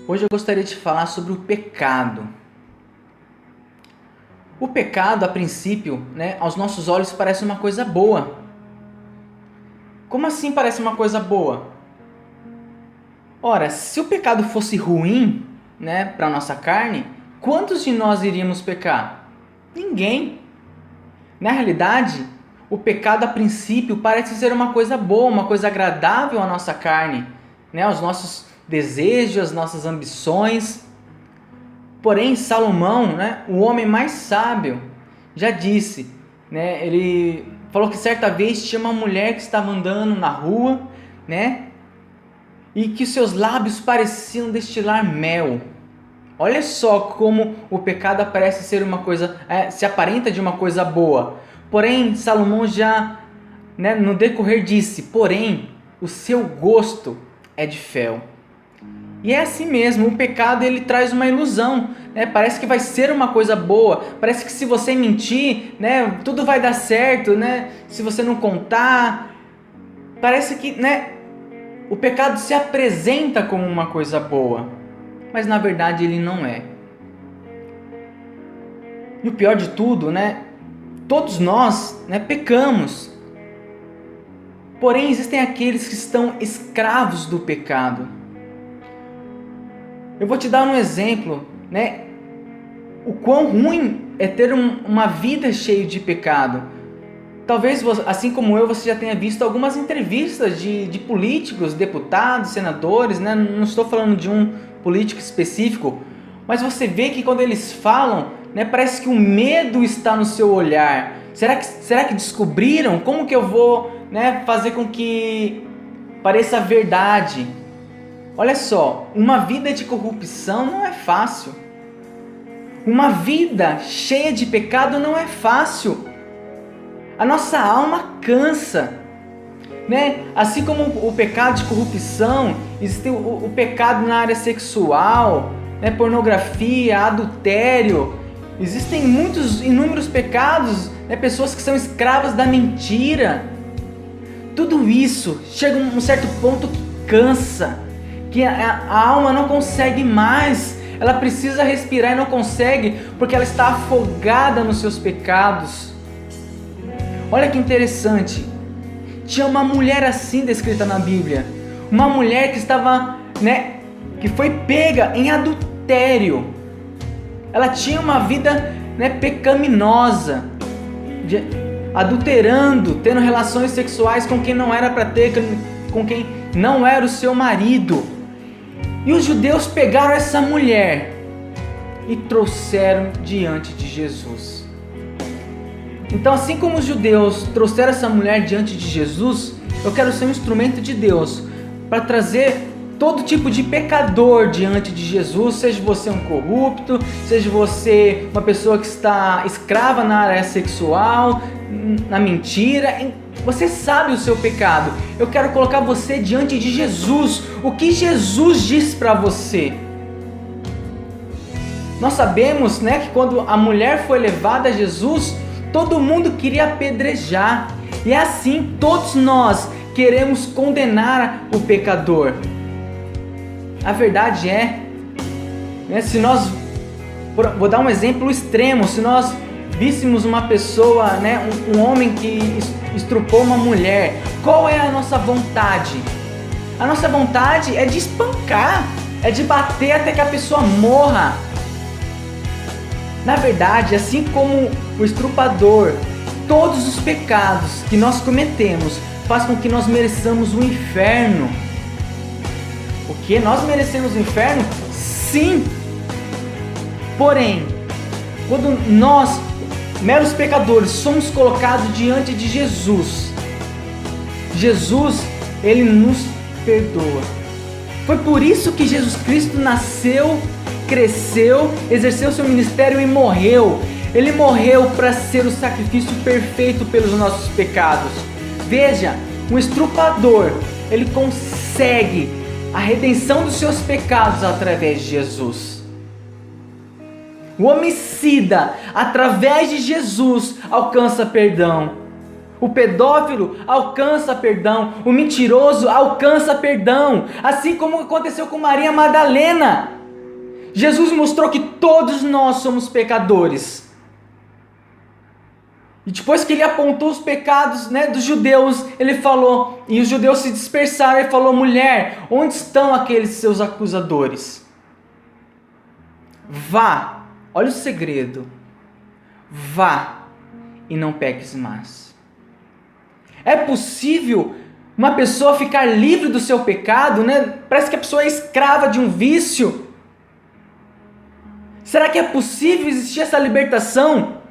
Hoje eu gostaria de falar sobre o pecado. O pecado, a princípio, aos nossos olhos parece uma coisa boa. Como assim parece uma coisa boa? Ora, se o pecado fosse ruim, para a nossa carne, quantos de nós iríamos pecar? Ninguém. Na realidade, o pecado a princípio parece ser uma coisa boa, uma coisa agradável à nossa carne, aos nossos desejos, às nossas ambições. Porém, Salomão, o homem mais sábio, já disse, ele falou que certa vez tinha uma mulher que estava andando na rua, e que seus lábios pareciam destilar mel. Olha só como o pecado parece ser uma coisa, se aparenta de uma coisa boa. Porém, Salomão já, no decorrer disse, porém, o seu gosto é de fel. E é assim mesmo, o pecado ele traz uma ilusão, parece que vai ser uma coisa boa, parece que se você mentir, tudo vai dar certo, se você não contar, parece que, o pecado se apresenta como uma coisa boa, mas na verdade ele não é. E o pior de tudo, todos nós, pecamos. Porém, existem aqueles que estão escravos do pecado. Eu vou te dar um exemplo, o quão ruim é ter uma vida cheia de pecado. Talvez, assim como eu, você já tenha visto algumas entrevistas de políticos, deputados, senadores, não estou falando de um político específico, mas você vê que quando eles falam, parece que o medo está no seu olhar. Será que descobriram? Como que eu vou fazer com que pareça verdade? Olha só, uma vida de corrupção não é fácil. Uma vida cheia de pecado não é fácil. A nossa alma cansa. Assim como o pecado de corrupção, existe o pecado na área sexual, pornografia, adultério. Existem inúmeros pecados, pessoas que são escravas da mentira. Tudo isso chega a um certo ponto que cansa, que a alma não consegue mais, ela precisa respirar e não consegue, porque ela está afogada nos seus pecados. Olha que interessante, tinha uma mulher assim descrita na Bíblia, uma mulher que estava, que foi pega em adultério. Ela tinha uma vida, pecaminosa, adulterando, tendo relações sexuais com quem não era para ter, com quem não era o seu marido. E os judeus pegaram essa mulher e trouxeram diante de Jesus. Então, assim como os judeus trouxeram essa mulher diante de Jesus, eu quero ser um instrumento de Deus para trazer todo tipo de pecador diante de Jesus, seja você um corrupto, seja você uma pessoa que está escrava na área sexual, na mentira. Você sabe o seu pecado. Eu quero colocar você diante de Jesus. O que Jesus diz para você? Nós sabemos, que quando a mulher foi levada a Jesus, todo mundo queria apedrejar. E assim todos nós queremos condenar o pecador. A verdade se nós, vou dar um exemplo extremo, se nós víssemos uma pessoa, um homem que estrupou uma mulher, qual é a nossa vontade? A nossa vontade é de espancar, é de bater até que a pessoa morra. Na verdade, assim como o estrupador, todos os pecados que nós cometemos faz com que nós mereçamos o inferno. O que? Nós merecemos o inferno? Sim! Porém, quando nós, meros pecadores, somos colocados diante de Jesus, Ele nos perdoa. Foi por isso que Jesus Cristo nasceu, cresceu, exerceu seu ministério e morreu. Ele morreu para ser o sacrifício perfeito pelos nossos pecados. Veja, um estrupador, ele consegue a redenção dos seus pecados através de Jesus. O homicida, através de Jesus, alcança perdão. O pedófilo alcança perdão, o mentiroso alcança perdão, assim como aconteceu com Maria Madalena. Jesus mostrou que todos nós somos pecadores. E depois que ele apontou os pecados, dos judeus, ele falou, e os judeus se dispersaram, ele falou: mulher, onde estão aqueles seus acusadores? Vá, olha o segredo, vá e não peques mais. É possível uma pessoa ficar livre do seu pecado, Parece que a pessoa é escrava de um vício. Será que é possível existir essa libertação?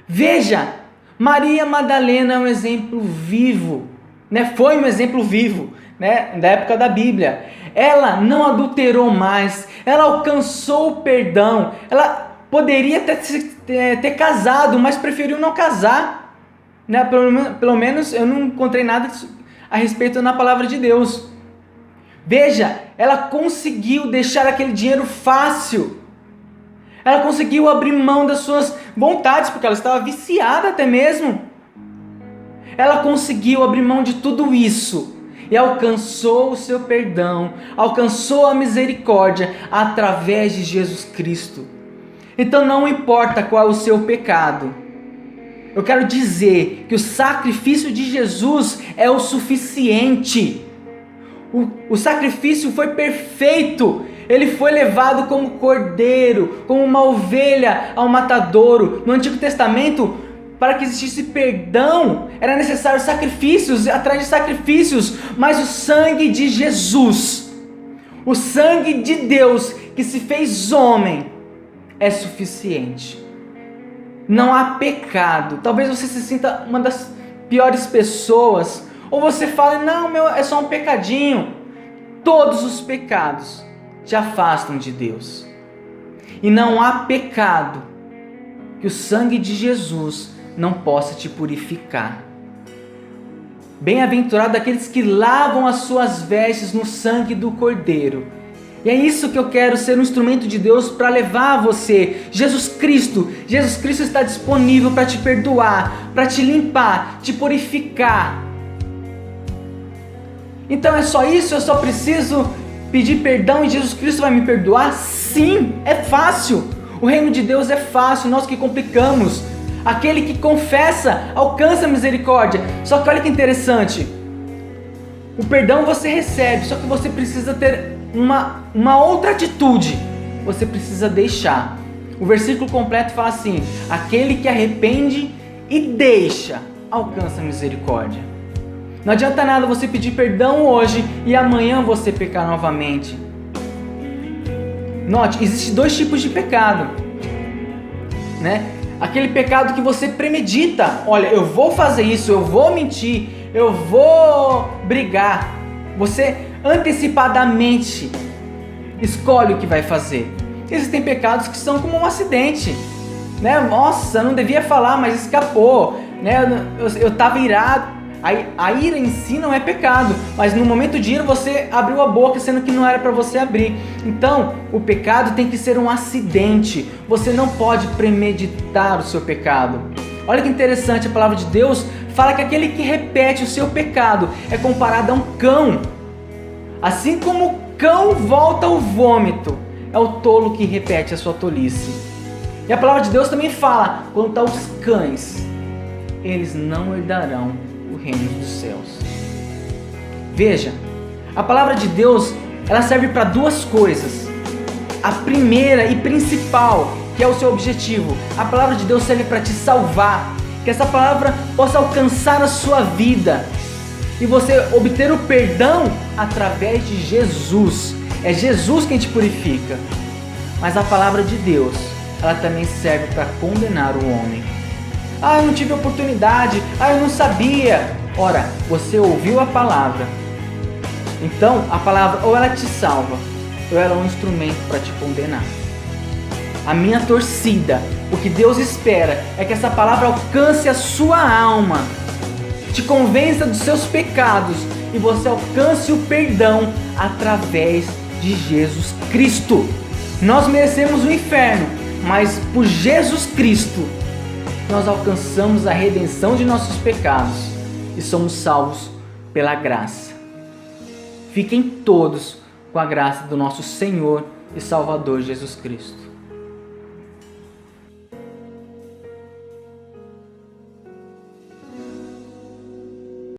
Veja, Maria Madalena é um exemplo vivo, Foi um exemplo vivo, da época da Bíblia. Ela não adulterou mais, ela alcançou o perdão, ela poderia ter casado, mas preferiu não casar. Pelo menos eu não encontrei nada a respeito na palavra de Deus. Veja, ela conseguiu deixar aquele dinheiro fácil. Ela conseguiu abrir mão das suas vontades, porque ela estava viciada até mesmo. Ela conseguiu abrir mão de tudo isso e alcançou o seu perdão, alcançou a misericórdia através de Jesus Cristo. Então não importa qual é o seu pecado, eu quero dizer que o sacrifício de Jesus é o suficiente. O sacrifício foi perfeito. Ele foi levado como cordeiro, como uma ovelha ao matadouro. No Antigo Testamento, para que existisse perdão, era necessário sacrifícios, atrás de sacrifícios. Mas o sangue de Jesus, o sangue de Deus que se fez homem, é suficiente. Não há pecado. Talvez você se sinta uma das piores pessoas, ou você fale: não, é só um pecadinho. Todos os pecados te afastam de Deus. E não há pecado que o sangue de Jesus não possa te purificar. Bem-aventurado aqueles que lavam as suas vestes no sangue do Cordeiro. E é isso que eu quero ser um instrumento de Deus para levar a você. Jesus Cristo está disponível para te perdoar, para te limpar, te purificar. Então é só isso? Eu só preciso pedir perdão e Jesus Cristo vai me perdoar? Sim, é fácil. O reino de Deus é fácil, nós que complicamos. Aquele que confessa alcança a misericórdia. Só que olha que interessante. O perdão você recebe, só que você precisa ter uma outra atitude. Você precisa deixar. O versículo completo fala assim: aquele que arrepende e deixa alcança a misericórdia. Não adianta nada você pedir perdão hoje e amanhã você pecar novamente. Note, existem dois tipos de pecado, Aquele pecado que você premedita. Olha, eu vou fazer isso, eu vou mentir, eu vou brigar. Você antecipadamente escolhe o que vai fazer. Existem pecados que são como um acidente, Nossa, não devia falar, mas escapou, Eu estava irado. A ira em si não é pecado, mas no momento de ira você abriu a boca sendo que não era para você abrir. Então, o pecado tem que ser um acidente. Você não pode premeditar o seu pecado. Olha que interessante, a palavra de Deus fala que aquele que repete o seu pecado é comparado a um cão. Assim como o cão volta ao vômito, é o tolo que repete a sua tolice. E a palavra de Deus também fala: quanto aos cães, eles não herdarão o reino dos céus. Veja, a palavra de Deus, ela serve para duas coisas. A primeira e principal, que é o seu objetivo, a palavra de Deus serve para te salvar, que essa palavra possa alcançar a sua vida e você obter o perdão através de Jesus. É Jesus quem te purifica. Mas a palavra de Deus, ela também serve para condenar o homem. Eu não tive oportunidade, eu não sabia. Ora, você ouviu a palavra. Então, a palavra ou ela te salva, ou ela é um instrumento para te condenar. A minha torcida, o que Deus espera, é que essa palavra alcance a sua alma, te convença dos seus pecados e você alcance o perdão através de Jesus Cristo. Nós merecemos o inferno, mas por Jesus Cristo nós alcançamos a redenção de nossos pecados e somos salvos pela graça. Fiquem todos com a graça do nosso Senhor e Salvador Jesus Cristo.